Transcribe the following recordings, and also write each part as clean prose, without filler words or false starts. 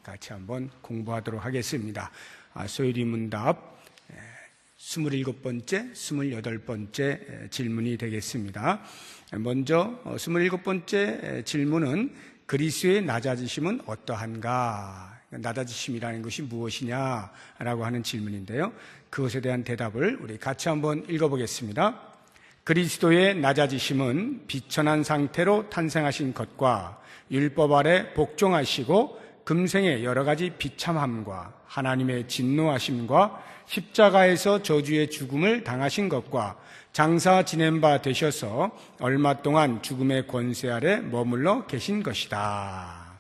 같이 한번 공부하도록 하겠습니다. 소율이 문답 27번째, 28번째 질문이 되겠습니다. 먼저 27번째 질문은 그리스도의 낮아지심은 어떠한가? 낮아지심이라는 것이 무엇이냐라고 하는 질문인데요. 그것에 대한 대답을 우리 같이 한번 읽어보겠습니다. 그리스도의 낮아지심은 비천한 상태로 탄생하신 것과 율법 아래 복종하시고 금생의 여러 가지 비참함과 하나님의 진노하심과 십자가에서 저주의 죽음을 당하신 것과 장사 지낸 바 되셔서 얼마 동안 죽음의 권세 아래 머물러 계신 것이다.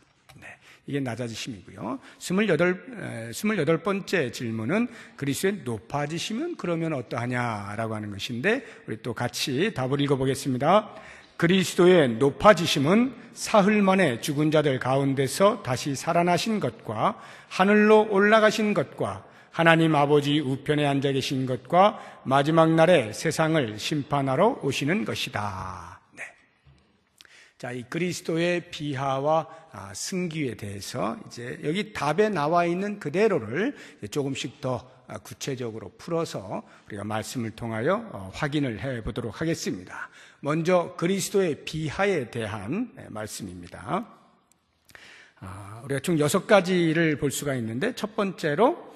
이게 낮아지심이고요. 28번째 질문은 그리스도의 높아지심은 그러면 어떠하냐라고 하는 것인데 우리 또 같이 답을 읽어보겠습니다. 그리스도의 높아지심은 사흘 만에 죽은 자들 가운데서 다시 살아나신 것과 하늘로 올라가신 것과 하나님 아버지 우편에 앉아 계신 것과 마지막 날에 세상을 심판하러 오시는 것이다. 자, 이 그리스도의 비하와 승기에 대해서 이제 여기 답에 나와 있는 그대로를 조금씩 더 구체적으로 풀어서 우리가 말씀을 통하여 확인을 해 보도록 하겠습니다. 먼저 그리스도의 비하에 대한 말씀입니다. 우리가 총 6가지를 볼 수가 있는데 첫 번째로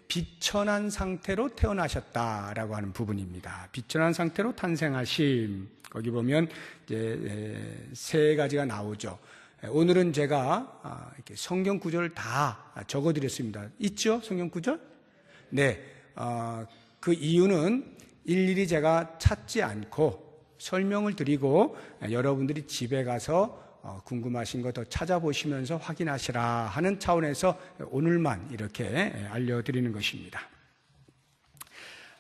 비천한 상태로 태어나셨다라고 하는 부분입니다. 비천한 상태로 탄생하심. 거기 보면 이제 3가지가 나오죠. 오늘은 제가 이렇게 성경 구절을 다 적어드렸습니다. 있죠? 성경 구절? 네. 그 이유는 일일이 제가 찾지 않고 설명을 드리고 여러분들이 집에 가서 궁금하신 거 더 찾아보시면서 확인하시라 하는 차원에서 오늘만 이렇게 알려드리는 것입니다.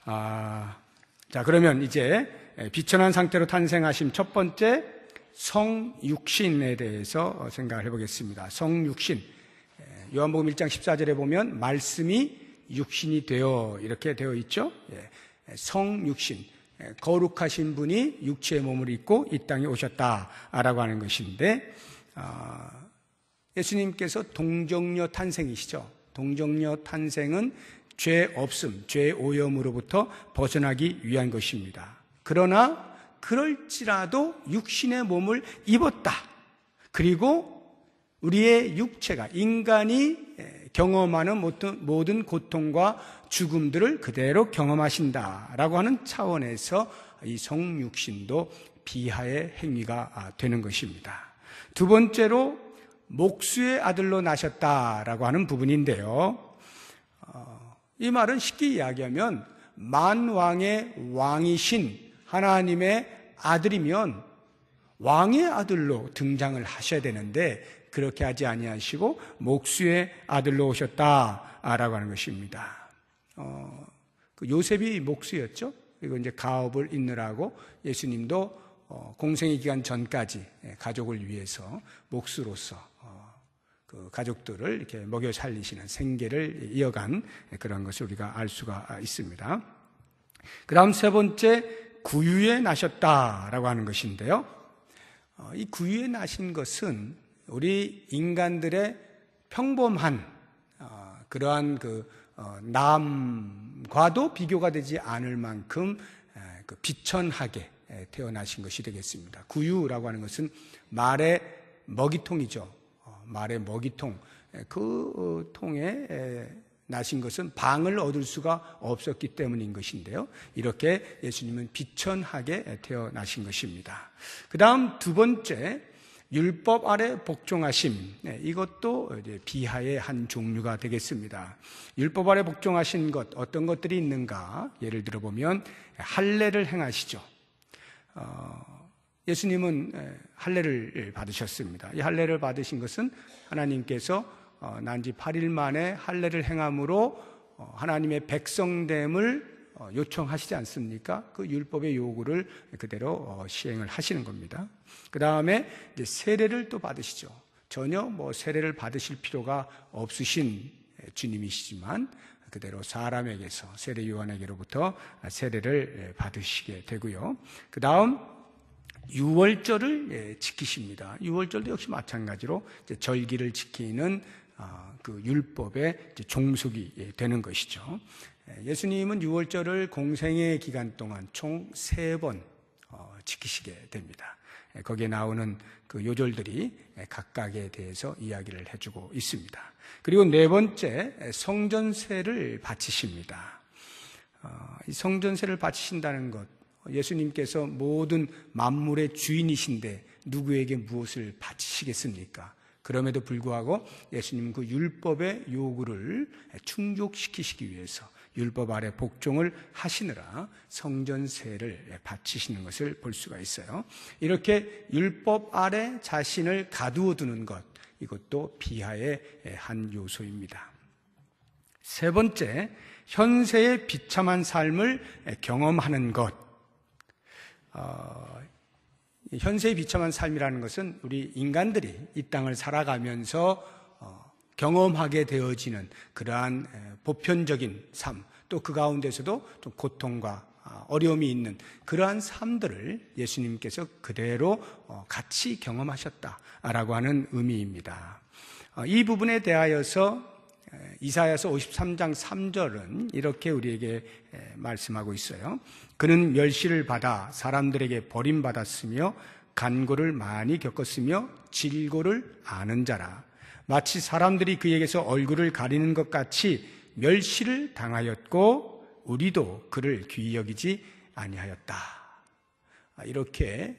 자, 그러면 이제 비천한 상태로 탄생하신 첫 번째 성육신에 대해서 생각을 해보겠습니다. 성육신. 요한복음 1장 14절에 보면 말씀이 육신이 되어 이렇게 되어 있죠. 성육신. 거룩하신 분이 육체의 몸을 입고 이 땅에 오셨다라고 하는 것인데 예수님께서 동정녀 탄생이시죠. 동정녀 탄생은 죄 없음, 죄 오염으로부터 벗어나기 위한 것입니다. 그러나 그럴지라도 육신의 몸을 입었다. 그리고 우리의 육체가 인간이 경험하는 모든 고통과 죽음들을 그대로 경험하신다라고 하는 차원에서 이 성육신도 비하의 행위가 되는 것입니다. 두 번째로 목수의 아들로 나셨다라고 하는 부분인데요. 이 말은 쉽게 이야기하면 만왕의 왕이신 하나님의 아들이면 왕의 아들로 등장을 하셔야 되는데 그렇게 하지 아니하시고 목수의 아들로 오셨다라고 하는 것입니다. 그 요셉이 목수였죠. 그리고 이제 가업을 잇느라고 예수님도 공생의 기간 전까지 가족을 위해서 목수로서 그 가족들을 이렇게 먹여 살리시는 생계를 이어간 그런 것을 우리가 알 수가 있습니다. 그 다음 세 번째, 구유에 나셨다라고 하는 것인데요. 이 구유에 나신 것은 우리 인간들의 평범한 그러한 남과도 비교가 되지 않을 만큼 비천하게 태어나신 것이 되겠습니다. 구유라고 하는 것은 말의 먹이통이죠. 말의 먹이통, 그 통에 나신 것은 방을 얻을 수가 없었기 때문인 것인데요. 이렇게 예수님은 비천하게 태어나신 것입니다. 그 다음 두 번째, 율법 아래 복종하심. 이것도 이제 비하의 한 종류가 되겠습니다. 율법 아래 복종하신 것, 어떤 것들이 있는가? 예를 들어보면 할례를 행하시죠. 예수님은 할례를 받으셨습니다. 이 할례를 받으신 것은 하나님께서 난지 8일 만에 할례를 행함으로 하나님의 백성됨을 요청하시지 않습니까? 그 율법의 요구를 그대로 시행을 하시는 겁니다. 그 다음에 이제 세례를 또 받으시죠. 전혀 세례를 받으실 필요가 없으신 주님이시지만 그대로 사람에게서 세례 요한에게로부터 세례를 받으시게 되고요. 그 다음 유월절을 지키십니다. 유월절도 역시 마찬가지로 절기를 지키는 그 율법의 종속이 되는 것이죠. 예수님은 유월절을 공생의 기간 동안 총 3번 지키시게 됩니다. 거기에 나오는 그 요절들이 각각에 대해서 이야기를 해주고 있습니다. 그리고 4번째, 성전세를 바치십니다. 이 성전세를 바치신다는 것, 예수님께서 모든 만물의 주인이신데 누구에게 무엇을 바치시겠습니까? 그럼에도 불구하고 예수님은 그 율법의 요구를 충족시키시기 위해서 율법 아래 복종을 하시느라 성전세를 바치시는 것을 볼 수가 있어요. 이렇게 율법 아래 자신을 가두어 두는 것, 이것도 비하의 한 요소입니다. 3번째, 현세의 비참한 삶을 경험하는 것. 현세의 비참한 삶이라는 것은 우리 인간들이 이 땅을 살아가면서 경험하게 되어지는 그러한 보편적인 삶, 또 그 가운데서도 좀 고통과 어려움이 있는 그러한 삶들을 예수님께서 그대로 같이 경험하셨다라고 하는 의미입니다. 이 부분에 대하여서 이사야서 53장 3절은 이렇게 우리에게 말씀하고 있어요. 그는 멸시를 받아 사람들에게 버림받았으며 간고를 많이 겪었으며 질고를 아는 자라. 마치 사람들이 그에게서 얼굴을 가리는 것 같이 멸시를 당하였고 우리도 그를 귀히 여기지 아니하였다. 이렇게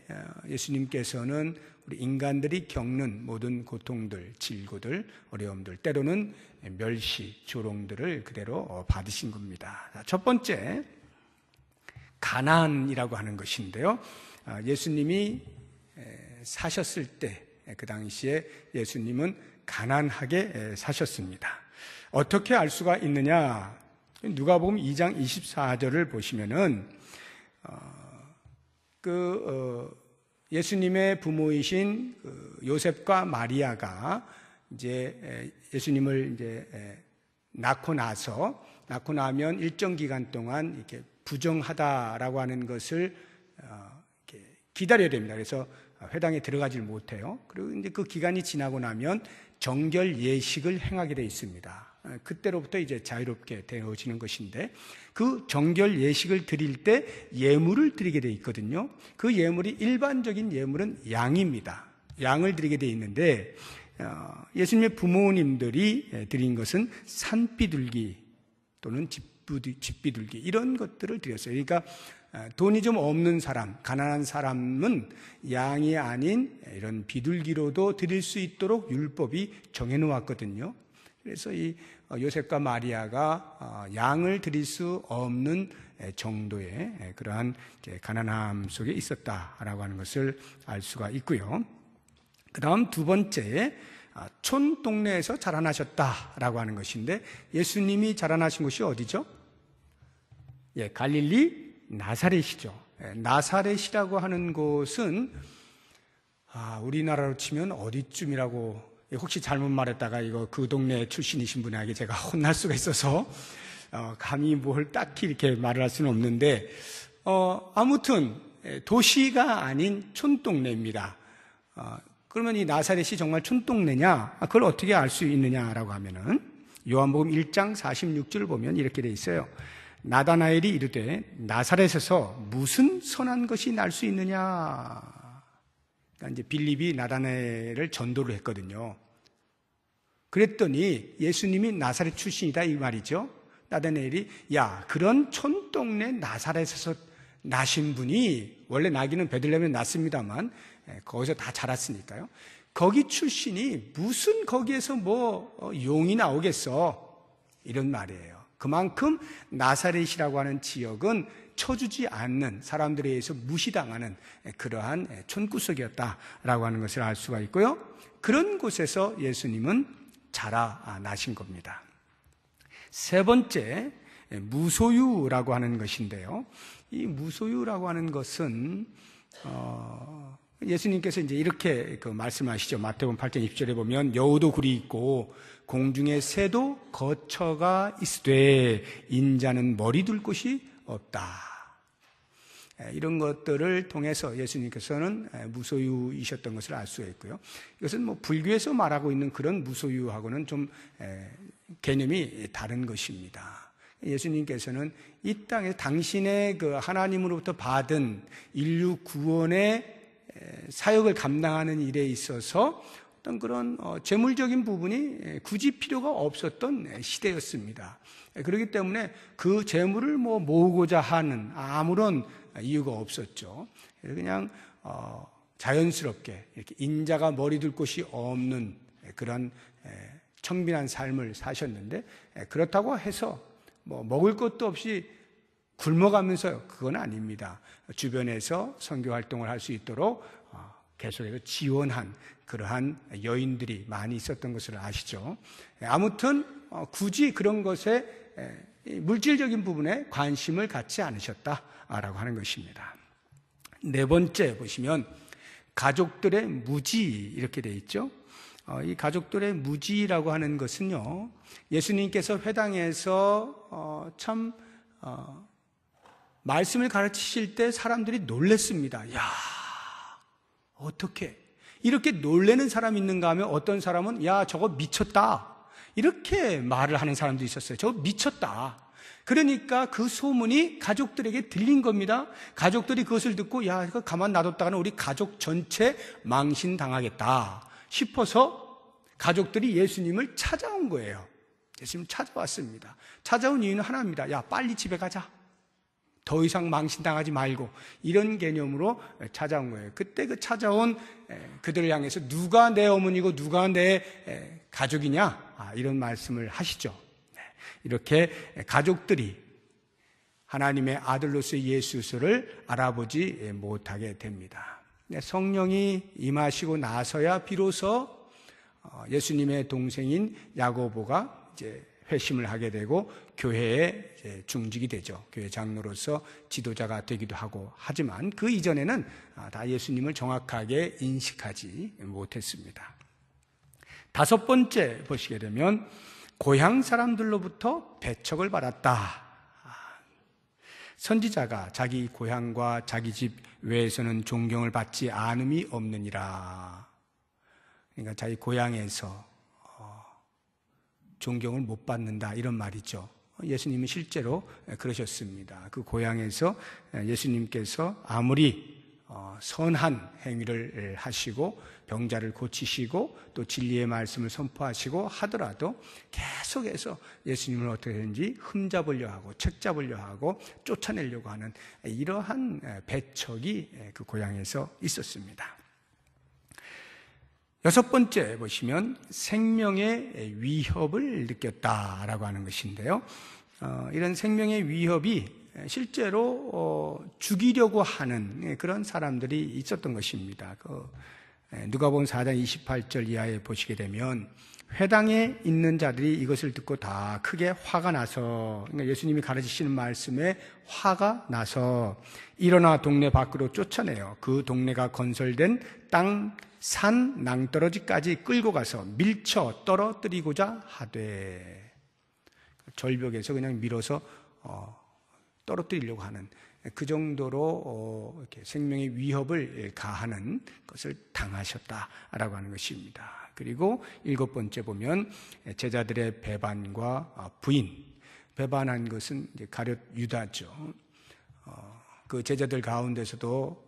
예수님께서는 우리 인간들이 겪는 모든 고통들, 질고들, 어려움들, 때로는 멸시, 조롱들을 그대로 받으신 겁니다. 첫 번째, 가난이라고 하는 것인데요. 예수님이 사셨을 때, 그 당시에 예수님은 가난하게 사셨습니다. 어떻게 알 수가 있느냐? 누가복음 2장 24절을 보시면은 예수님의 부모이신 요셉과 마리아가 이제 예수님을 이제 낳고 나면 일정 기간 동안 이렇게 부정하다라고 하는 것을 이렇게 기다려야 됩니다. 그래서 회당에 들어가질 못해요. 그리고 이제 그 기간이 지나고 나면 정결 예식을 행하게 되어 있습니다. 그때로부터 이제 자유롭게 되어지는 것인데, 그 정결 예식을 드릴 때 예물을 드리게 되어 있거든요. 그 예물이 일반적인 예물은 양입니다. 양을 드리게 되어 있는데, 예수님의 부모님들이 드린 것은 산비둘기 또는 집비둘기 이런 것들을 드렸어요. 그러니까 돈이 좀 없는 사람, 가난한 사람은 양이 아닌 이런 비둘기로도 드릴 수 있도록 율법이 정해놓았거든요. 그래서 이 요셉과 마리아가 양을 드릴 수 없는 정도의 그러한 가난함 속에 있었다라고 하는 것을 알 수가 있고요. 그 다음 2번째, 촌동네에서 자라나셨다라고 하는 것인데, 예수님이 자라나신 곳이 어디죠? 갈릴리 나사렛이죠. 나사렛이라고 하는 곳은 우리나라로 치면 어디쯤이라고, 혹시 잘못 말했다가 이거 그 동네 출신이신 분에게 제가 혼날 수가 있어서 감히 뭘 딱히 이렇게 말을 할 수는 없는데, 아무튼 도시가 아닌 촌동네입니다. 그러면 이 나사렛이 정말 촌동네냐? 그걸 어떻게 알 수 있느냐라고 하면은 요한복음 1장 46절을 보면 이렇게 돼 있어요. 나다나엘이 이르되 나사렛에서 무슨 선한 것이 날 수 있느냐? 그러니까 이제 빌립이 나다나엘을 전도를 했거든요. 그랬더니 예수님이 나사렛 출신이다 이 말이죠. 나다나엘이 그런 촌동네 나사렛에서 나신 분이, 원래 나기는 베들레헴에 났습니다만 거기서 다 자랐으니까요. 거기 출신이 무슨 거기에서 용이 나오겠어, 이런 말이에요. 그만큼 나사렛이라고 하는 지역은 쳐주지 않는, 사람들에 의해서 무시당하는 그러한 촌구석이었다라고 하는 것을 알 수가 있고요. 그런 곳에서 예수님은 자라나신 겁니다. 3번째, 무소유라고 하는 것인데요. 이 무소유라고 하는 것은 예수님께서 이제 이렇게 말씀하시죠. 마태복음 8장 20절에 보면 여우도 굴이 있고 공중의 새도 거처가 있으되 인자는 머리 둘 곳이 없다. 이런 것들을 통해서 예수님께서는 무소유이셨던 것을 알 수가 있고요. 이것은 뭐 불교에서 말하고 있는 그런 무소유하고는 좀 개념이 다른 것입니다. 예수님께서는 이 땅에 당신의 그 하나님으로부터 받은 인류 구원의 사역을 감당하는 일에 있어서 어떤 그런 재물적인 부분이 굳이 필요가 없었던 시대였습니다. 그렇기 때문에 그 재물을 모으고자 하는 아무런 이유가 없었죠. 그냥 자연스럽게 이렇게 인자가 머리 둘 곳이 없는 그런 청빈한 삶을 사셨는데, 그렇다고 해서 먹을 것도 없이 굶어가면서 그건 아닙니다. 주변에서 선교 활동을 할 수 있도록 계속해서 지원한 그러한 여인들이 많이 있었던 것을 아시죠. 아무튼 굳이 그런 것에 물질적인 부분에 관심을 갖지 않으셨다라고 하는 것입니다. 네 번째 보시면 가족들의 무지 이렇게 되어 있죠. 이 가족들의 무지라고 하는 것은요, 예수님께서 회당에서 말씀을 가르치실 때 사람들이 놀랬습니다. 야, 어떻게 이렇게 놀래는 사람이 있는가 하면, 어떤 사람은 야, 저거 미쳤다 이렇게 말을 하는 사람도 있었어요. 저거 미쳤다. 그러니까 그 소문이 가족들에게 들린 겁니다. 가족들이 그것을 듣고 야, 이거 가만 놔뒀다가는 우리 가족 전체 망신당하겠다 싶어서 가족들이 예수님을 찾아온 거예요. 예수님 찾아왔습니다. 찾아온 이유는 하나입니다. 야, 빨리 집에 가자. 더 이상 망신당하지 말고, 이런 개념으로 찾아온 거예요. 그때 그 찾아온 그들을 향해서 누가 내 어머니고 누가 내 가족이냐, 이런 말씀을 하시죠. 이렇게 가족들이 하나님의 아들로서의 예수를 알아보지 못하게 됩니다. 성령이 임하시고 나서야 비로소 예수님의 동생인 야고보가 이제 회심을 하게 되고 교회에 중직이 되죠. 교회 장로로서 지도자가 되기도 하고, 하지만 그 이전에는 다 예수님을 정확하게 인식하지 못했습니다. 다섯 번째 보시게 되면 고향 사람들로부터 배척을 받았다. 선지자가 자기 고향과 자기 집 외에서는 존경을 받지 않음이 없느니라. 그러니까 자기 고향에서 존경을 못 받는다, 이런 말이죠. 예수님은 실제로 그러셨습니다. 그 고향에서 예수님께서 아무리 선한 행위를 하시고 병자를 고치시고 또 진리의 말씀을 선포하시고 하더라도 계속해서 예수님을 어떻게든지 흠잡으려 하고 책잡으려 하고 쫓아내려고 하는 이러한 배척이 그 고향에서 있었습니다. 여섯 번째 보시면 생명의 위협을 느꼈다라고 하는 것인데요. 이런 생명의 위협이 실제로 죽이려고 하는 그런 사람들이 있었던 것입니다. 누가복음 4장 28절 이하에 보시게 되면 회당에 있는 자들이 이것을 듣고 다 크게 화가 나서, 그러니까 예수님이 가르치시는 말씀에 화가 나서 일어나 동네 밖으로 쫓아내요. 그 동네가 건설된 땅 산 낭떠러지까지 끌고 가서 밀쳐 떨어뜨리고자 하되, 절벽에서 그냥 밀어서 떨어뜨리려고 하는 그 정도로 이렇게 생명의 위협을 가하는 것을 당하셨다라고 하는 것입니다. 그리고 일곱 번째 보면 제자들의 배반과 부인, 배반한 것은 이제 가룟 유다죠. 그 제자들 가운데서도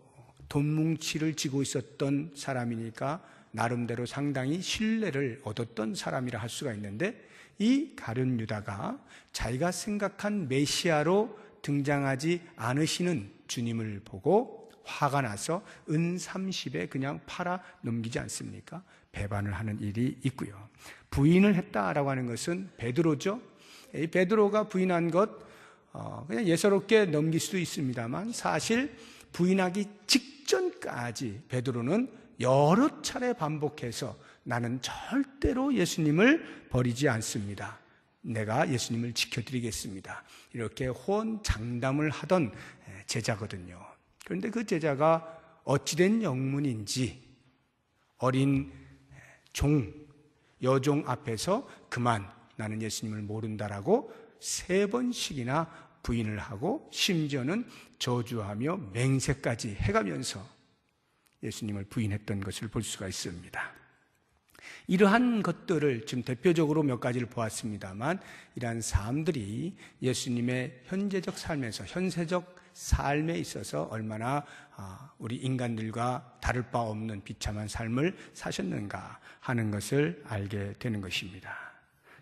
돈뭉치를 쥐고 있었던 사람이니까 나름대로 상당히 신뢰를 얻었던 사람이라 할 수가 있는데, 이 가룟 유다가 자기가 생각한 메시아로 등장하지 않으시는 주님을 보고 화가 나서 은 30에 그냥 팔아 넘기지 않습니까? 배반을 하는 일이 있고요. 부인을 했다라고 하는 것은 베드로죠. 이 베드로가 부인한 것 그냥 예사롭게 넘길 수도 있습니다만, 사실 부인하기 직전까지 베드로는 여러 차례 반복해서 나는 절대로 예수님을 버리지 않습니다. 내가 예수님을 지켜드리겠습니다. 이렇게 호언장담을 하던 제자거든요. 그런데 그 제자가 어찌된 영문인지 어린 여종 앞에서 그만, 나는 예수님을 모른다라고 3번씩이나 부인을 하고 심지어는 저주하며 맹세까지 해가면서 예수님을 부인했던 것을 볼 수가 있습니다. 이러한 것들을 지금 대표적으로 몇 가지를 보았습니다만, 이러한 삶들이 예수님의 현재적 삶에서, 현세적 삶에 있어서 얼마나 우리 인간들과 다를 바 없는 비참한 삶을 사셨는가 하는 것을 알게 되는 것입니다.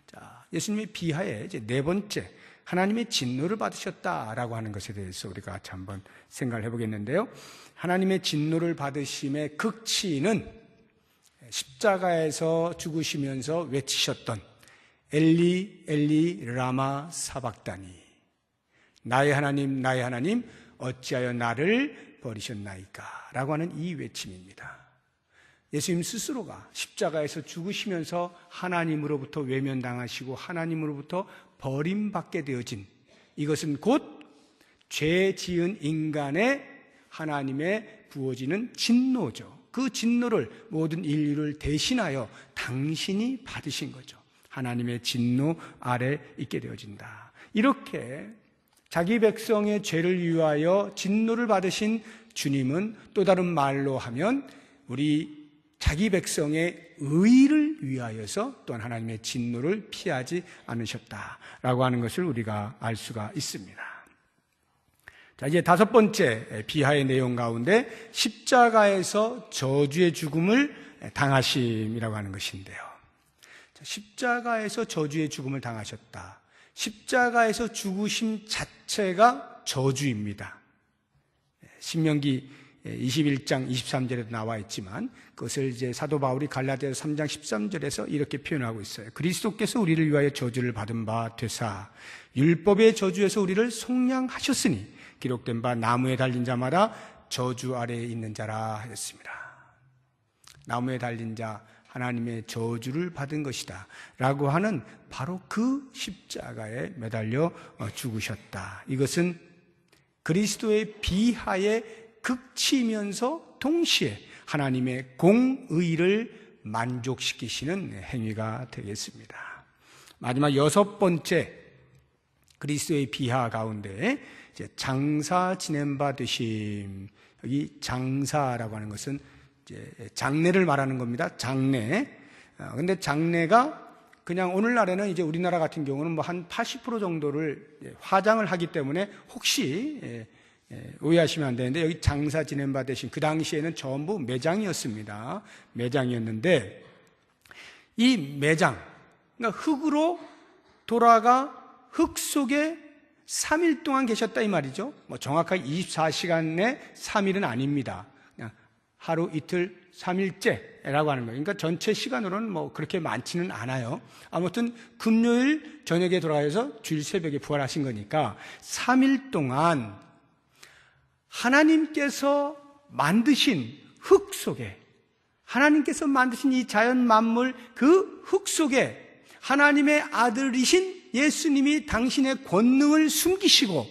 자, 예수님의 비하에 이제 네 번째, 하나님의 진노를 받으셨다라고 하는 것에 대해서 우리가 같이 한번 생각을 해보겠는데요. 하나님의 진노를 받으심의 극치는 십자가에서 죽으시면서 외치셨던 엘리 엘리 라마 사박다니, 나의 하나님 어찌하여 나를 버리셨나이까 라고 하는 이 외침입니다. 예수님 스스로가 십자가에서 죽으시면서 하나님으로부터 외면당하시고 하나님으로부터 버림받게 되어진, 이것은 곧 죄 지은 인간의 하나님의 부어지는 진노죠. 그 진노를, 모든 인류를 대신하여 당신이 받으신 거죠. 하나님의 진노 아래 있게 되어진다. 이렇게 자기 백성의 죄를 위하여 진노를 받으신 주님은 또 다른 말로 하면 우리 자기 백성의 의를 위하여서 또한 하나님의 진노를 피하지 않으셨다라고 하는 것을 우리가 알 수가 있습니다. 자, 이제 다섯 번째 비하의 내용 가운데 십자가에서 저주의 죽음을 당하심이라고 하는 것인데요. 십자가에서 저주의 죽음을 당하셨다. 십자가에서 죽으심 자체가 저주입니다. 신명기 21장 23절에도 나와 있지만 그것을 이제 사도 바울이 갈라디아서 3장 13절에서 이렇게 표현하고 있어요. 그리스도께서 우리를 위하여 저주를 받은 바 되사 율법의 저주에서 우리를 속량하셨으니 기록된 바 나무에 달린 자마다 저주 아래에 있는 자라 하였습니다. 나무에 달린 자, 하나님의 저주를 받은 것이다 라고 하는 바로 그 십자가에 매달려 죽으셨다. 이것은 그리스도의 비하에 극치면서 동시에 하나님의 공의를 만족시키시는 행위가 되겠습니다. 마지막 여섯 번째 그리스도의 비하 가운데 이제 장사 지낸 바 되심. 여기 장사라고 하는 것은 이제 장례를 말하는 겁니다. 장례. 근데 장례가 그냥 오늘날에는 이제 우리나라 같은 경우는 뭐 한 80% 정도를 화장을 하기 때문에 혹시 오해하시면 안 되는데, 여기 장사 지낸 바 되신, 그 당시에는 전부 매장이었습니다. 매장이었는데 이 매장, 그러니까 흙으로 돌아가 흙 속에 3일 동안 계셨다 이 말이죠. 뭐 정확하게 24시간 내 3일은 아닙니다. 그냥 하루 이틀 3일째라고 하는 거예요. 그러니까 전체 시간으로는 뭐 그렇게 많지는 않아요. 아무튼 금요일 저녁에 돌아가서 주일 새벽에 부활하신 거니까 3일 동안 하나님께서 만드신 흙 속에, 하나님께서 만드신 이 자연 만물 그 흙 속에 하나님의 아들이신 예수님이 당신의 권능을 숨기시고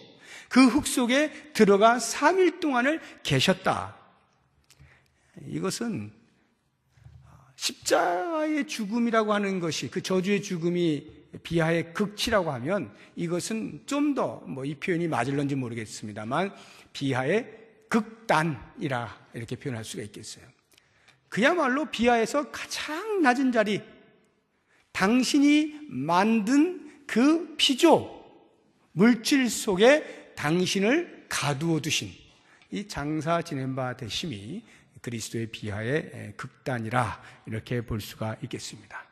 그 흙 속에 들어가 3일 동안을 계셨다. 이것은 십자가의 죽음이라고 하는 것이, 그 저주의 죽음이 비하의 극치라고 하면 이것은 좀 더 뭐 이 표현이 맞을런지 모르겠습니다만 비하의 극단이라 이렇게 표현할 수가 있겠어요. 그야말로 비하에서 가장 낮은 자리, 당신이 만든 그 피조 물질 속에 당신을 가두어 두신 이 장사 지낸 바 되심이 그리스도의 비하의 극단이라 이렇게 볼 수가 있겠습니다.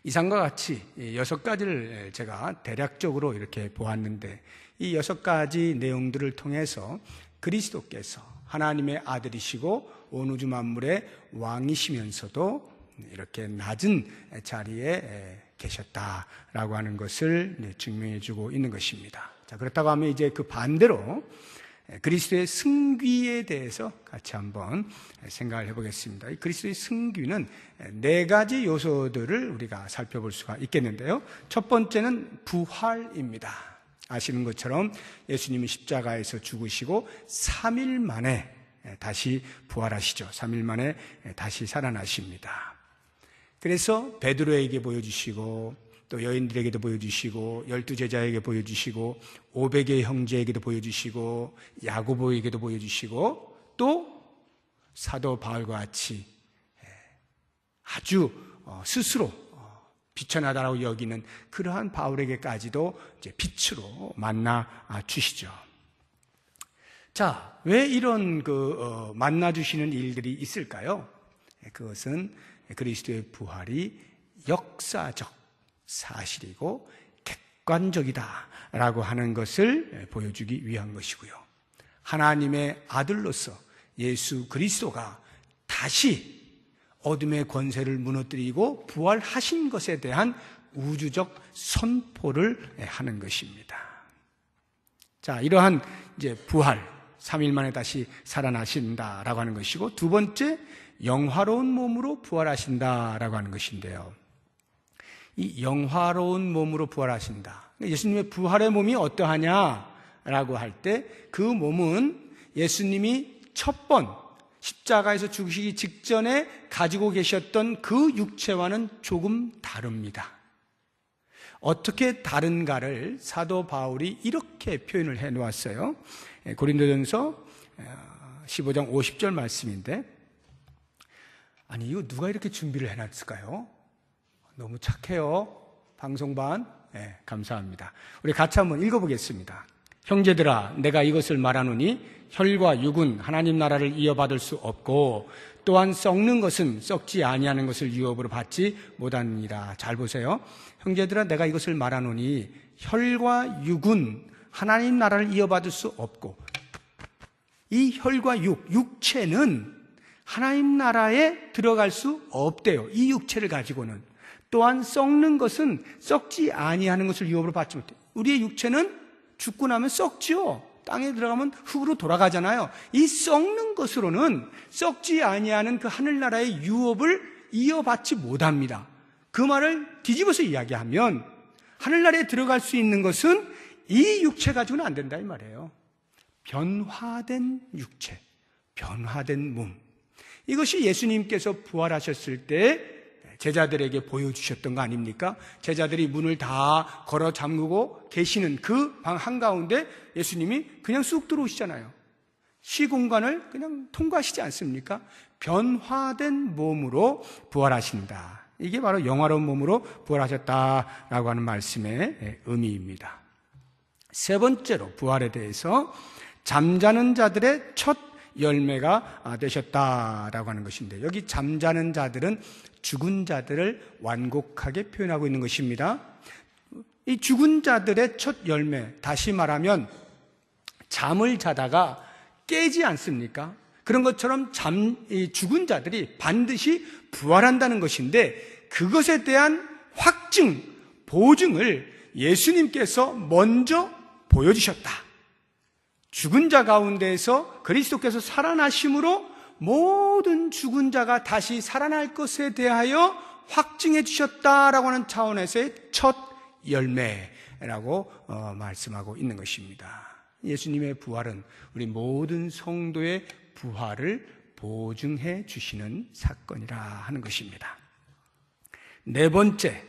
이상과 같이 6가지를 제가 대략적으로 이렇게 보았는데, 이 6가지 내용들을 통해서 그리스도께서 하나님의 아들이시고 온 우주 만물의 왕이시면서도 이렇게 낮은 자리에 계셨다라고 하는 것을 증명해 주고 있는 것입니다. 자, 그렇다고 하면 이제 그 반대로 그리스도의 승귀에 대해서 같이 한번 생각을 해보겠습니다. 이 그리스도의 승귀는 4가지 요소들을 우리가 살펴볼 수가 있겠는데요. 첫 번째는 부활입니다. 아시는 것처럼 예수님은 십자가에서 죽으시고 3일 만에 다시 부활하시죠. 3일 만에 다시 살아나십니다. 그래서 베드로에게 보여주시고 또 여인들에게도 보여주시고 12제자에게 보여주시고 500의 형제에게도 보여주시고 야고보에게도 보여주시고 또 사도 바울과 같이 아주 스스로 비천하다라고 여기는 그러한 바울에게까지도 이제 빛으로 만나 주시죠. 자, 왜 이런 만나 주시는 일들이 있을까요? 그것은 그리스도의 부활이 역사적 사실이고 객관적이다라고 하는 것을 보여주기 위한 것이고요. 하나님의 아들로서 예수 그리스도가 다시 어둠의 권세를 무너뜨리고 부활하신 것에 대한 우주적 선포를 하는 것입니다. 자, 이러한 이제 부활, 3일 만에 다시 살아나신다라고 하는 것이고, 두 번째, 영화로운 몸으로 부활하신다라고 하는 것인데요. 이 영화로운 몸으로 부활하신다. 예수님의 부활의 몸이 어떠하냐라고 할 때 그 몸은 예수님이 첫 번 십자가에서 죽으시기 직전에 가지고 계셨던 그 육체와는 조금 다릅니다. 어떻게 다른가를 사도 바울이 이렇게 표현을 해 놓았어요. 고린도전서 15장 50절 말씀인데, 아니 이거 누가 이렇게 준비를 해놨을까요? 너무 착해요. 방송반. 네, 감사합니다. 우리 같이 한번 읽어보겠습니다. 형제들아, 내가 이것을 말하노니 혈과 육은 하나님 나라를 이어받을 수 없고 또한 썩는 것은 썩지 아니하는 것을 유업으로 받지 못하느니라. 잘 보세요. 형제들아, 내가 이것을 말하노니 혈과 육은 하나님 나라를 이어받을 수 없고, 이 혈과 육체는 하나님 나라에 들어갈 수 없대요. 이 육체를 가지고는. 또한 썩는 것은 썩지 아니하는 것을 유업으로 받지 못해요. 우리의 육체는 죽고 나면 썩지요. 땅에 들어가면 흙으로 돌아가잖아요. 이 썩는 것으로는 썩지 아니하는 그 하늘나라의 유업을 이어받지 못합니다. 그 말을 뒤집어서 이야기하면 하늘나라에 들어갈 수 있는 것은 이 육체 가지고는 안 된다 이 말이에요. 변화된 육체, 변화된 몸. 이것이 예수님께서 부활하셨을 때 제자들에게 보여주셨던 거 아닙니까? 제자들이 문을 다 걸어 잠그고 계시는 그 방 한가운데 예수님이 그냥 쑥 들어오시잖아요. 시공간을 그냥 통과하시지 않습니까? 변화된 몸으로 부활하신다. 이게 바로 영화로운 몸으로 부활하셨다라고 하는 말씀의 의미입니다. 세 번째로 부활에 대해서 잠자는 자들의 첫 열매가 되셨다라고 하는 것인데, 여기 잠자는 자들은 죽은 자들을 완곡하게 표현하고 있는 것입니다. 이 죽은 자들의 첫 열매, 다시 말하면 잠을 자다가 깨지 않습니까? 그런 것처럼 죽은 자들이 반드시 부활한다는 것인데, 그것에 대한 확증, 보증을 예수님께서 먼저 보여주셨다. 죽은 자 가운데에서 그리스도께서 살아나심으로 모든 죽은 자가 다시 살아날 것에 대하여 확증해 주셨다라고 하는 차원에서의 첫 열매라고 말씀하고 있는 것입니다. 예수님의 부활은 우리 모든 성도의 부활을 보증해 주시는 사건이라 하는 것입니다. 네 번째,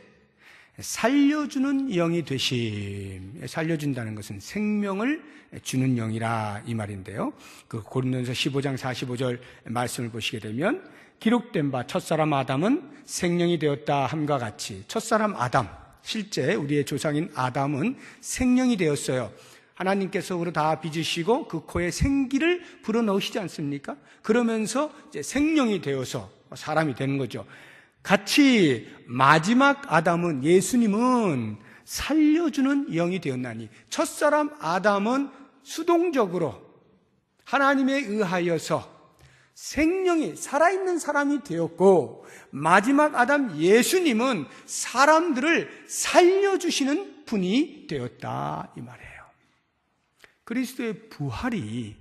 살려주는 영이 되심. 살려준다는 것은 생명을 주는 영이라 이 말인데요. 그 고린도전서 15장 45절 말씀을 보시게 되면, 기록된 바 첫사람 아담은 생명이 되었다 함과 같이, 첫사람 아담, 실제 우리의 조상인 아담은 생명이 되었어요. 하나님께서 그로 다 빚으시고 그 코에 생기를 불어넣으시지 않습니까? 그러면서 이제 생명이 되어서 사람이 되는 거죠. 같이 마지막 아담은, 예수님은 살려주는 영이 되었나니, 첫사람 아담은 수동적으로 하나님에 의하여서 생명이 살아있는 사람이 되었고, 마지막 아담 예수님은 사람들을 살려주시는 분이 되었다 이 말이에요. 그리스도의 부활이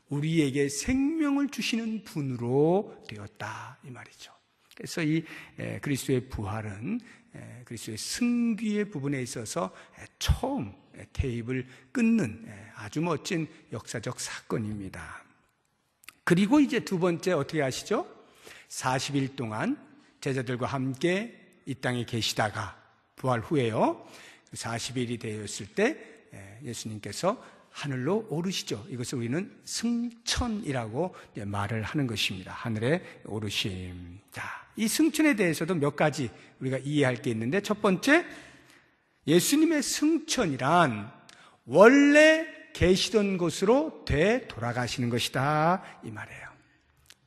우리에게 생명을 주시는 분으로 되었다 이 말이죠. 그래서 이 그리스도의 부활은 그리스도의 승귀의 부분에 있어서 처음 테이프를 끊는 아주 멋진 역사적 사건입니다. 그리고 이제 두 번째 어떻게 하시죠? 40일 동안 제자들과 함께 이 땅에 계시다가 부활 후에요. 40일이 되었을 때 예수님께서 하늘로 오르시죠. 이것을 우리는 승천이라고 말을 하는 것입니다. 하늘에 오르심. 자, 이 승천에 대해서도 몇 가지 우리가 이해할 게 있는데, 첫 번째, 예수님의 승천이란 원래 계시던 곳으로 되돌아가시는 것이다, 이 말이에요.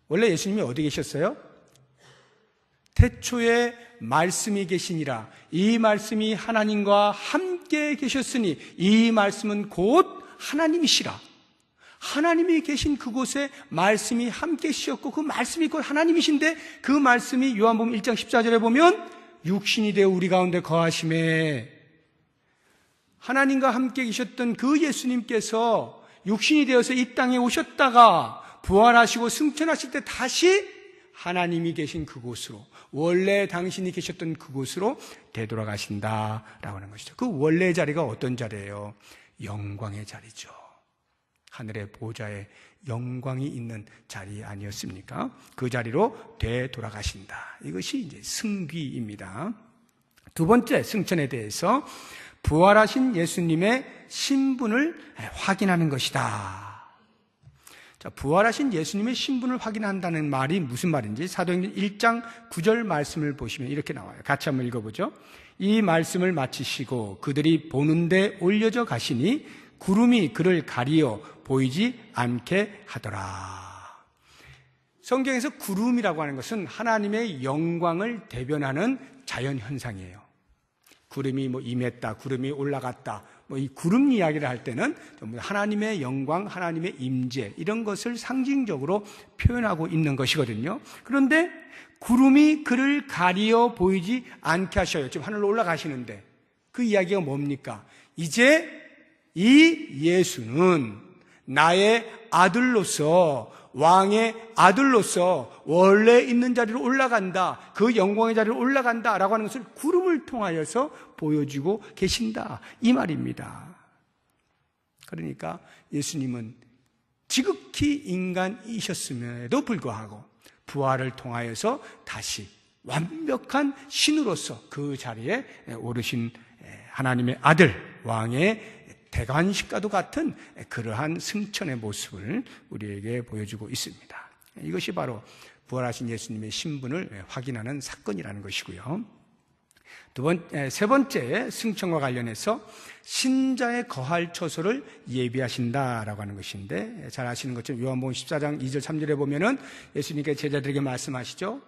원래 예수님이 어디 계셨어요? 태초에 말씀이 계시니라. 이 말씀이 하나님과 함께 계셨으니 이 말씀은 곧 하나님이시라. 하나님이 계신 그곳에 말씀이 함께 계셨고 그 말씀이 곧 하나님이신데, 그 말씀이 요한복음 1장 14절에 보면 육신이 되어 우리 가운데 거하심에, 하나님과 함께 계셨던 그 예수님께서 육신이 되어서 이 땅에 오셨다가 부활하시고 승천하실 때 다시 하나님이 계신 그곳으로, 원래 당신이 계셨던 그곳으로 되돌아가신다라고 하는 것이죠. 그 원래 자리가 어떤 자리예요? 영광의 자리죠. 하늘의 보좌에 영광이 있는 자리 아니었습니까? 그 자리로 되돌아가신다. 이것이 이제 승귀입니다. 두 번째, 승천에 대해서 부활하신 예수님의 신분을 확인하는 것이다. 자, 부활하신 예수님의 신분을 확인한다는 말이 무슨 말인지 사도행전 1장 9절 말씀을 보시면 이렇게 나와요. 같이 한번 읽어보죠. 이 말씀을 마치시고 그들이 보는데 올려져 가시니 구름이 그를 가리어 보이지 않게 하더라. 성경에서 구름이라고 하는 것은 하나님의 영광을 대변하는 자연현상이에요. 구름이 임했다, 구름이 올라갔다, 이 구름 이야기를 할 때는 하나님의 영광, 하나님의 임재, 이런 것을 상징적으로 표현하고 있는 것이거든요. 그런데 구름이 그를 가리어 보이지 않게 하셔요. 지금 하늘로 올라가시는데 그 이야기가 뭡니까? 이제 이 예수는 나의 아들로서, 왕의 아들로서 원래 있는 자리로 올라간다, 그 영광의 자리로 올라간다라고 하는 것을 구름을 통하여서 보여주고 계신다, 이 말입니다. 그러니까 예수님은 지극히 인간이셨음에도 불구하고 부활을 통하여서 다시 완벽한 신으로서 그 자리에 오르신 하나님의 아들, 왕의 대관식과도 같은 그러한 승천의 모습을 우리에게 보여주고 있습니다. 이것이 바로 부활하신 예수님의 신분을 확인하는 사건이라는 것이고요. 세 번째, 승천과 관련해서 신자의 거할 처소를 예비하신다라고 하는 것인데, 잘 아시는 것처럼 요한복음 14장 2절 3절에 보면은 예수님께 제자들에게 말씀하시죠.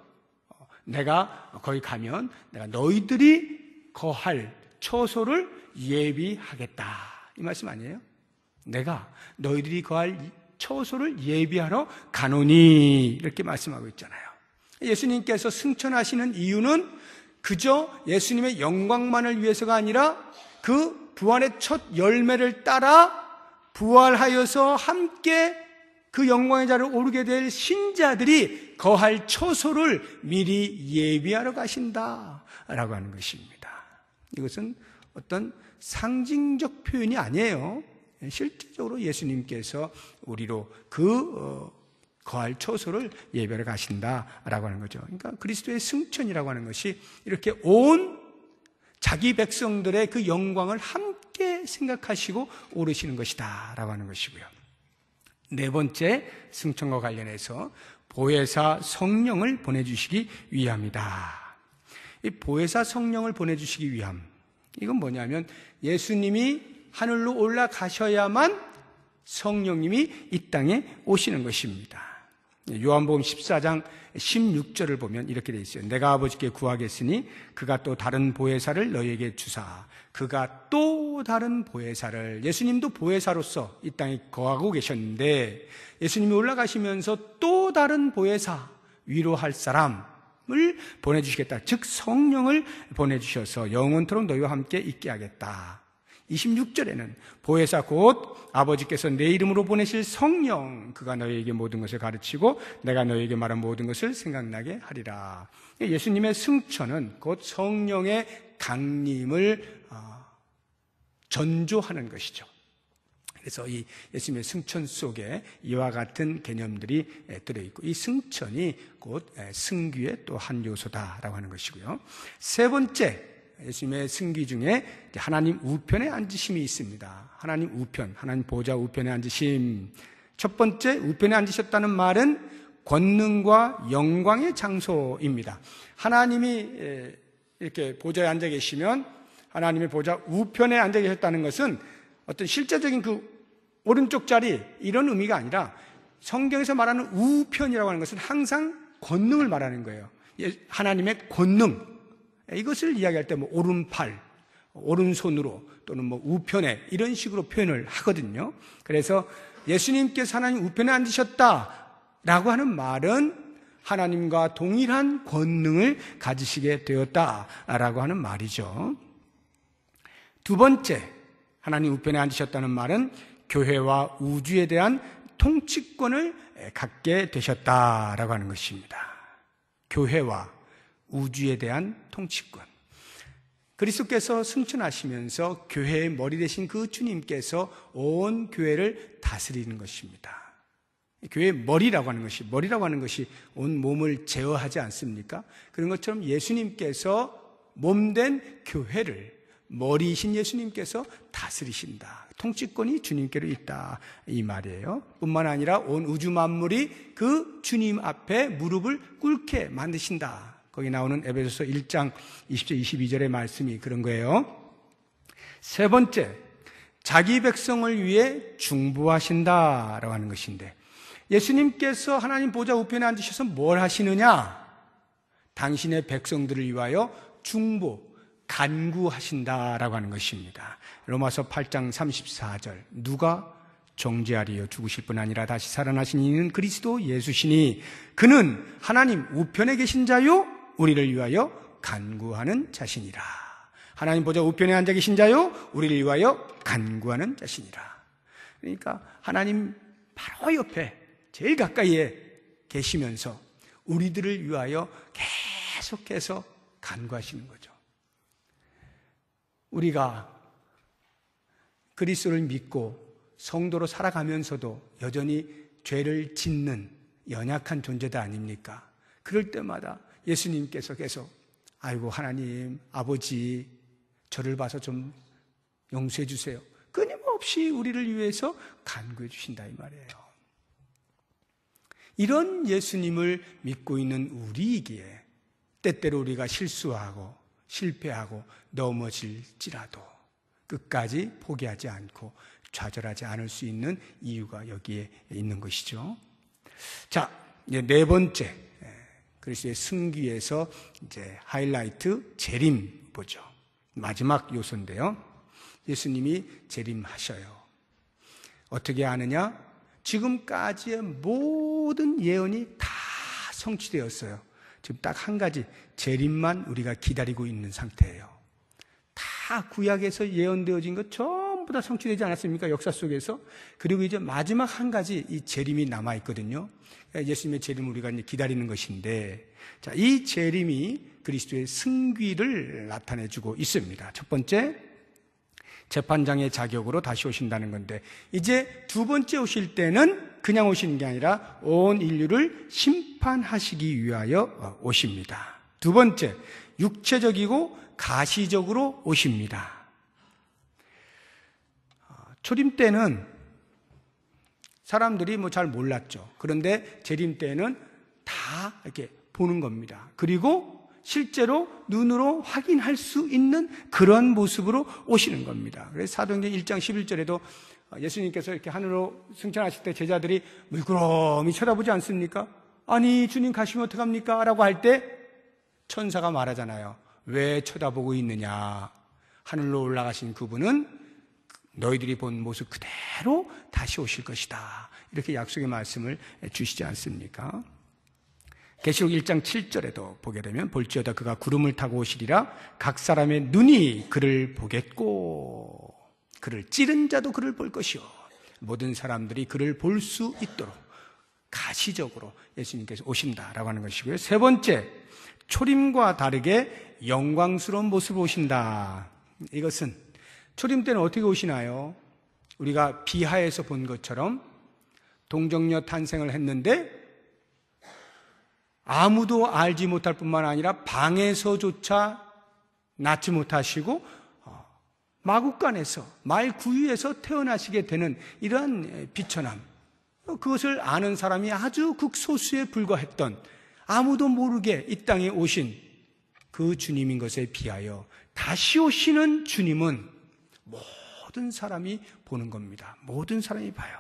내가 거기 가면 내가 너희들이 거할 처소를 예비하겠다, 이 말씀 아니에요? 내가 너희들이 거할 처소를 예비하러 가노니, 이렇게 말씀하고 있잖아요. 예수님께서 승천하시는 이유는 그저 예수님의 영광만을 위해서가 아니라 그 부활의 첫 열매를 따라 부활하여서 함께 그 영광의 자리에 오르게 될 신자들이 거할 처소를 미리 예비하러 가신다라고 하는 것입니다. 이것은 어떤 상징적 표현이 아니에요. 실질적으로 예수님께서 우리로 거할 처소를 예배하러 가신다라고 하는 거죠. 그러니까 그리스도의 승천이라고 하는 것이 이렇게 온 자기 백성들의 그 영광을 함께 생각하시고 오르시는 것이다라고 하는 것이고요. 네 번째, 승천과 관련해서 보혜사 성령을 보내주시기 위함이다. 이 보혜사 성령을 보내주시기 위함, 이건 뭐냐면 예수님이 하늘로 올라가셔야만 성령님이 이 땅에 오시는 것입니다. 요한복음 14장 16절을 보면 이렇게 되어 있어요. 내가 아버지께 구하겠으니 그가 또 다른 보혜사를 너희에게 주사. 그가 또 다른 보혜사를, 예수님도 보혜사로서 이 땅에 거하고 계셨는데 예수님이 올라가시면서 또 다른 보혜사, 위로할 사람을 보내주시겠다. 즉 성령을 보내주셔서 영원토록 너희와 함께 있게 하겠다. 26절에는 보혜사 곧 아버지께서 내 이름으로 보내실 성령, 그가 너희에게 모든 것을 가르치고 내가 너희에게 말한 모든 것을 생각나게 하리라. 예수님의 승천은 곧 성령의 강림을 전조하는 것이죠. 그래서 이 예수님의 승천 속에 이와 같은 개념들이 들어있고, 이 승천이 곧 승귀의 또 한 요소다라고 하는 것이고요. 세 번째, 예수님의 승기 중에 하나님 우편에 앉으심이 있습니다. 하나님 우편, 하나님 보좌 우편에 앉으심. 첫 번째, 우편에 앉으셨다는 말은 권능과 영광의 장소입니다. 하나님이 이렇게 보좌에 앉아 계시면 하나님의 보좌 우편에 앉아 계셨다는 것은 어떤 실제적인 그 오른쪽 자리 이런 의미가 아니라 성경에서 말하는 우편이라고 하는 것은 항상 권능을 말하는 거예요. 하나님의 권능. 이것을 이야기할 때 뭐 오른팔, 오른손으로 또는 뭐 우편에 이런 식으로 표현을 하거든요. 그래서 예수님께서 하나님 우편에 앉으셨다라고 하는 말은 하나님과 동일한 권능을 가지시게 되었다라고 하는 말이죠. 두 번째, 하나님 우편에 앉으셨다는 말은 교회와 우주에 대한 통치권을 갖게 되셨다라고 하는 것입니다. 교회와 우주에 대한 통치권. 그리스도께서 승천하시면서 교회의 머리 되신 그 주님께서 온 교회를 다스리는 것입니다. 교회의 머리라고 하는 것이 온 몸을 제어하지 않습니까? 그런 것처럼 예수님께서 몸된 교회를 머리이신 예수님께서 다스리신다. 통치권이 주님께로 있다. 이 말이에요. 뿐만 아니라 온 우주 만물이 그 주님 앞에 무릎을 꿇게 만드신다. 거기 나오는 에베소서 1장 20절 22절의 말씀이 그런 거예요. 세 번째, 자기 백성을 위해 중보하신다라고 하는 것인데 예수님께서 하나님 보좌 우편에 앉으셔서 뭘 하시느냐? 당신의 백성들을 위하여 중보, 간구하신다라고 하는 것입니다. 로마서 8장 34절 누가 정죄하리요 죽으실 뿐 아니라 다시 살아나신 이는 그리스도 예수시니 그는 하나님 우편에 계신 자요 우리를 위하여 간구하는 자신이라. 하나님 보좌 우편에 앉아 계신 자요 우리를 위하여 간구하는 자신이라. 그러니까 하나님 바로 옆에 제일 가까이에 계시면서 우리들을 위하여 계속해서 간구하시는 거죠. 우리가 그리스도를 믿고 성도로 살아가면서도 여전히 죄를 짓는 연약한 존재다 아닙니까? 그럴 때마다 예수님께서 계속 아이고 하나님 아버지 저를 봐서 좀 용서해 주세요. 끊임없이 우리를 위해서 간구해 주신다 이 말이에요. 이런 예수님을 믿고 있는 우리이기에 때때로 우리가 실수하고 실패하고 넘어질지라도 끝까지 포기하지 않고 좌절하지 않을 수 있는 이유가 여기에 있는 것이죠. 자, 이제 네 번째 그리스도의 승기에서 이제 하이라이트 재림 보죠. 마지막 요소인데요. 예수님이 재림하셔요. 어떻게 아느냐? 지금까지의 모든 예언이 다 성취되었어요. 지금 딱 한 가지 재림만 우리가 기다리고 있는 상태예요. 다 구약에서 예언되어진 것 전부 다 성취되지 않았습니까? 역사 속에서. 그리고 이제 마지막 한 가지 이 재림이 남아있거든요. 예수님의 재림을 우리가 이제 기다리는 것인데, 자, 이 재림이 그리스도의 승귀를 나타내주고 있습니다. 첫 번째, 재판장의 자격으로 다시 오신다는 건데, 이제 두 번째 오실 때는 그냥 오시는 게 아니라 온 인류를 심판하시기 위하여 오십니다. 두 번째, 육체적이고 가시적으로 오십니다. 초림 때는 사람들이 뭐 잘 몰랐죠. 그런데 재림 때는 다 이렇게 보는 겁니다. 그리고 실제로 눈으로 확인할 수 있는 그런 모습으로 오시는 겁니다. 그래서 사도행전 1장 11절에도 예수님께서 이렇게 하늘로 승천하실 때 제자들이 물끄러미 쳐다보지 않습니까? 아니 주님 가시면 어떡합니까? 라고 할 때 천사가 말하잖아요. 왜 쳐다보고 있느냐? 하늘로 올라가신 그분은 너희들이 본 모습 그대로 다시 오실 것이다. 이렇게 약속의 말씀을 주시지 않습니까? 계시록 1장 7절에도 보게 되면 볼지어다 그가 구름을 타고 오시리라 각 사람의 눈이 그를 보겠고 그를 찌른 자도 그를 볼 것이요 모든 사람들이 그를 볼 수 있도록 가시적으로 예수님께서 오신다라고 하는 것이고요. 세 번째, 초림과 다르게 영광스러운 모습으로 오신다. 이것은 초림 때는 어떻게 오시나요? 우리가 비하에서 본 것처럼 동정녀 탄생을 했는데 아무도 알지 못할 뿐만 아니라 방에서조차 낳지 못하시고 마국간에서 말구유에서 태어나시게 되는 이러한 비천함, 그것을 아는 사람이 아주 극소수에 불과했던, 아무도 모르게 이 땅에 오신 그 주님인 것에 비하여 다시 오시는 주님은 모든 사람이 보는 겁니다. 모든 사람이 봐요.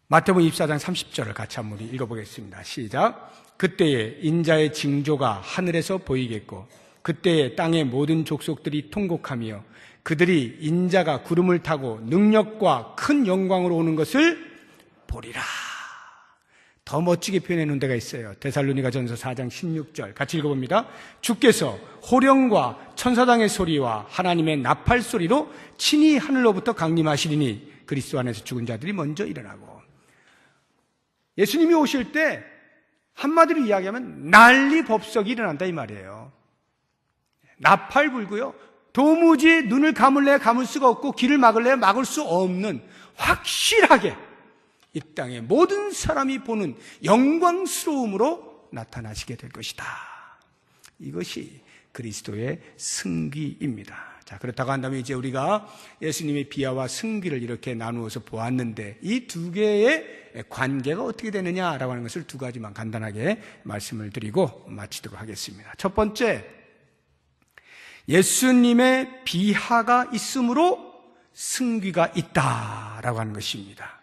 마태복음 24장 30절을 같이 한번 읽어보겠습니다. 시작. 그때에 인자의 징조가 하늘에서 보이겠고 그때에 땅의 모든 족속들이 통곡하며 그들이 인자가 구름을 타고 능력과 큰 영광으로 오는 것을 보리라. 더 멋지게 표현해 놓은 데가 있어요. 데살로니가전서 4장 16절 같이 읽어봅니다. 주께서 호령과 천사장의 소리와 하나님의 나팔 소리로 친히 하늘로부터 강림하시리니 그리스도 안에서 죽은 자들이 먼저 일어나고. 예수님이 오실 때 한마디로 이야기하면 난리 법석이 일어난다 이 말이에요. 나팔 불고요, 도무지 눈을 감을래 감을 수가 없고 귀를 막을래 막을 수 없는, 확실하게 이 땅의 모든 사람이 보는 영광스러움으로 나타나시게 될 것이다. 이것이 그리스도의 승기입니다. 자, 그렇다고 한다면 이제 우리가 예수님의 비하와 승기를 이렇게 나누어서 보았는데 이 두 개의 관계가 어떻게 되느냐라고 하는 것을 두 가지만 간단하게 말씀을 드리고 마치도록 하겠습니다. 첫 번째, 예수님의 비하가 있으므로 승귀가 있다라고 하는 것입니다.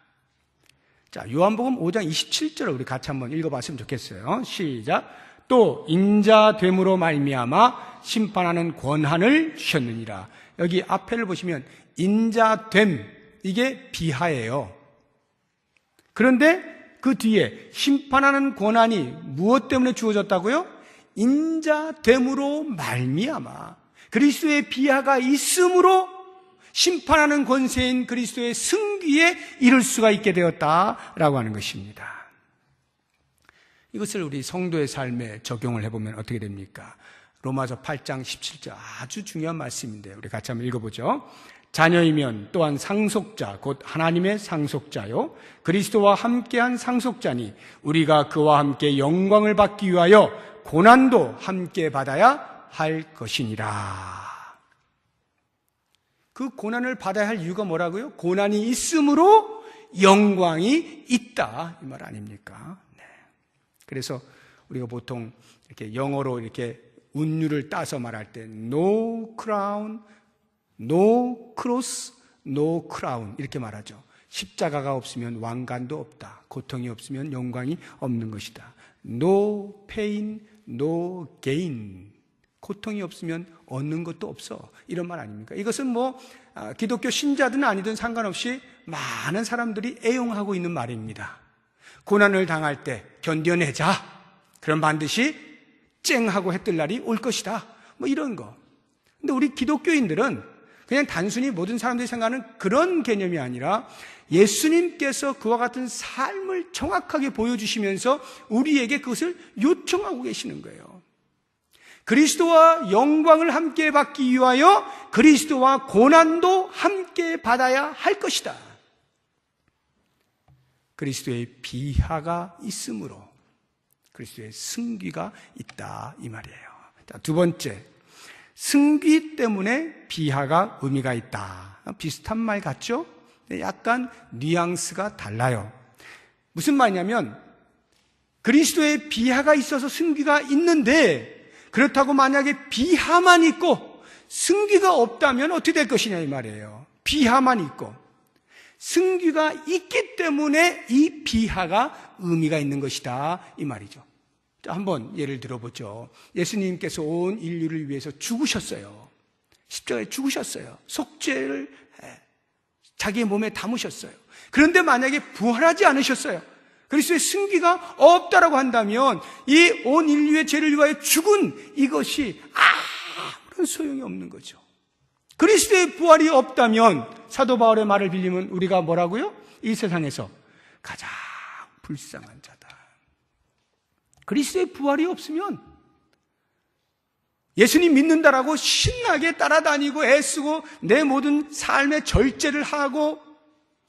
자, 요한복음 5장 27절을 우리 같이 한번 읽어봤으면 좋겠어요. 시작. 또 인자됨으로 말미암아 심판하는 권한을 주셨느니라. 여기 앞에를 보시면 인자됨, 이게 비하예요. 그런데 그 뒤에 심판하는 권한이 무엇 때문에 주어졌다고요? 인자됨으로 말미암아, 그리스도의 비하가 있으므로 심판하는 권세인 그리스도의 승귀에 이를 수가 있게 되었다라고 하는 것입니다. 이것을 우리 성도의 삶에 적용을 해보면 어떻게 됩니까? 로마서 8장 17절 아주 중요한 말씀인데 우리 같이 한번 읽어보죠. 자녀이면 또한 상속자 곧 하나님의 상속자요 그리스도와 함께한 상속자니 우리가 그와 함께 영광을 받기 위하여 고난도 함께 받아야 할 것이니라. 그 고난을 받아야 할 이유가 뭐라고요? 고난이 있으므로 영광이 있다, 이 말 아닙니까? 네. 그래서 우리가 보통 이렇게 영어로 이렇게 운율을 따서 말할 때 no crown, no cross, no crown 이렇게 말하죠. 십자가가 없으면 왕관도 없다. 고통이 없으면 영광이 없는 것이다. No pain, no gain. 고통이 없으면 얻는 것도 없어. 이런 말 아닙니까? 이것은 기독교 신자든 아니든 상관없이 많은 사람들이 애용하고 있는 말입니다. 고난을 당할 때 견뎌내자. 그럼 반드시 쨍하고 해뜰 날이 올 것이다. 이런 거. 근데 우리 기독교인들은 그냥 단순히 모든 사람들이 생각하는 그런 개념이 아니라 예수님께서 그와 같은 삶을 정확하게 보여주시면서 우리에게 그것을 요청하고 계시는 거예요. 그리스도와 영광을 함께 받기 위하여 그리스도와 고난도 함께 받아야 할 것이다. 그리스도의 비하가 있으므로 그리스도의 승귀가 있다, 이 말이에요. 자, 두 번째, 승귀 때문에 비하가 의미가 있다. 비슷한 말 같죠? 약간 뉘앙스가 달라요. 무슨 말이냐면 그리스도의 비하가 있어서 승귀가 있는데 그렇다고 만약에 비하만 있고 승귀가 없다면 어떻게 될 것이냐 이 말이에요. 비하만 있고 승귀가 있기 때문에 이 비하가 의미가 있는 것이다, 이 말이죠. 자, 한번 예를 들어보죠. 예수님께서 온 인류를 위해서 죽으셨어요. 십자가에 죽으셨어요. 속죄를 자기의 몸에 담으셨어요. 그런데 만약에 부활하지 않으셨어요. 그리스도의 승귀가 없다라고 한다면 이 온 인류의 죄를 위하여 죽은 이것이 아무런 소용이 없는 거죠. 그리스도의 부활이 없다면 사도 바울의 말을 빌리면 우리가 뭐라고요? 이 세상에서 가장 불쌍한 자다. 그리스도의 부활이 없으면 예수님 믿는다라고 신나게 따라다니고 애쓰고 내 모든 삶의 절제를 하고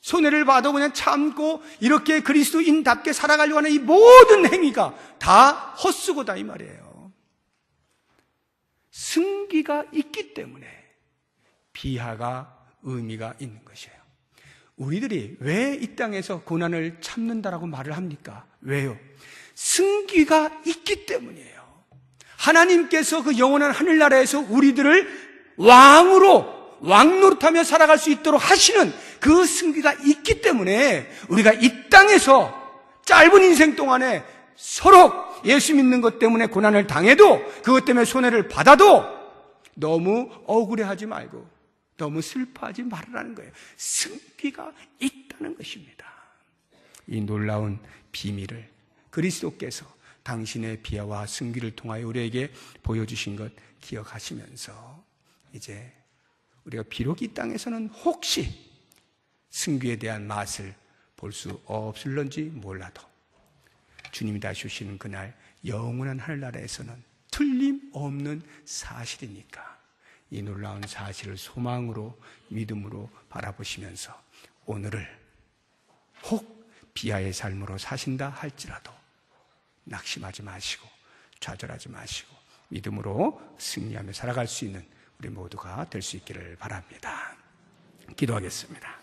손해를 봐도 그냥 참고 이렇게 그리스도인답게 살아가려고 하는 이 모든 행위가 다 헛수고다 이 말이에요. 승기가 있기 때문에 비하가 의미가 있는 것이에요. 우리들이 왜 이 땅에서 고난을 참는다라고 말을 합니까? 왜요? 승기가 있기 때문이에요. 하나님께서 그 영원한 하늘나라에서 우리들을 왕 노릇하며 살아갈 수 있도록 하시는 그 승기가 있기 때문에 우리가 이 땅에서 짧은 인생 동안에 서로 예수 믿는 것 때문에 고난을 당해도, 그것 때문에 손해를 받아도 너무 억울해하지 말고 너무 슬퍼하지 말으라는 거예요. 승기가 있다는 것입니다. 이 놀라운 비밀을 그리스도께서 당신의 비하와 승기를 통하여 우리에게 보여주신 것 기억하시면서, 이제 우리가 비록 이 땅에서는 혹시 승기에 대한 맛을 볼 수 없을런지 몰라도 주님이 다시 오시는 그날 영원한 하늘나라에서는 틀림없는 사실이니까 이 놀라운 사실을 소망으로, 믿음으로 바라보시면서 오늘을 혹 비하의 삶으로 사신다 할지라도 낙심하지 마시고 좌절하지 마시고 믿음으로 승리하며 살아갈 수 있는 우리 모두가 될 수 있기를 바랍니다. 기도하겠습니다.